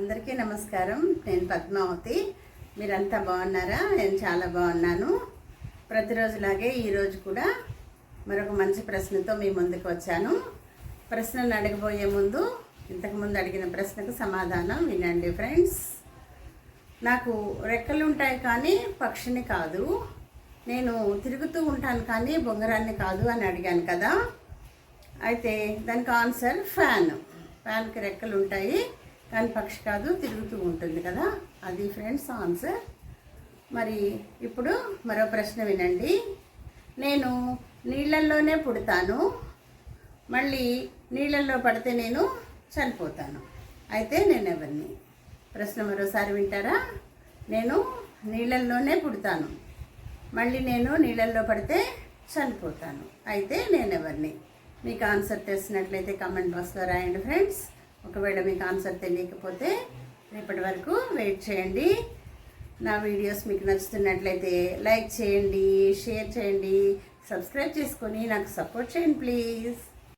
అందరికీ నమస్కారం. నేను పద్మావతి. మీరంతా బాగున్నారా? నేను చాలా బాగున్నాను. ప్రతిరోజులాగే ఈరోజు కూడా మరొక మంచి ప్రశ్నతో మీ ముందుకు వచ్చాను. ప్రశ్నను అడగబోయే ముందు ఇంతకుముందు అడిగిన ప్రశ్నకు సమాధానం వినండి ఫ్రెండ్స్. నాకు రెక్కలు ఉంటాయి కానీ పక్షిని కాదు, నేను తిరుగుతూ ఉంటాను కానీ బొంగరాన్ని కాదు అని అడిగాను కదా. అయితే దానికి ఆన్సర్ ఫ్యాన్కి రెక్కలు ఉంటాయి కానీ పక్షి కాదు, తిరుగుతూ ఉంటుంది కదా. అది ఫ్రెండ్స్ ఆన్సర్. మరి ఇప్పుడు మరో ప్రశ్న వినండి. నేను నీళ్ళల్లోనే పుడతాను, మళ్ళీ నీళ్ళల్లో పడితే నేను చనిపోతాను. అయితే నేను ఎవరిని? ప్రశ్న మరోసారి వింటారా? నేను నీళ్ళల్లోనే పుడతాను, మళ్ళీ నేను నీళ్ళల్లో పడితే చనిపోతాను. అయితే నేను ఎవరిని? మీకు ఆన్సర్ తెలిసినట్లయితే కామెంట్ బాక్స్లో రాయండి ఫ్రెండ్స్. ఒకవేళ మీకు ఆన్సర్ తెలియకపోతే రేపటి వరకు వెయిట్ చేయండి. నా వీడియోస్ మీకు నచ్చుతున్నట్లయితే లైక్ చేయండి, షేర్ చేయండి, సబ్స్క్రైబ్ చేసుకొని నాకు సపోర్ట్ చేయండి ప్లీజ్.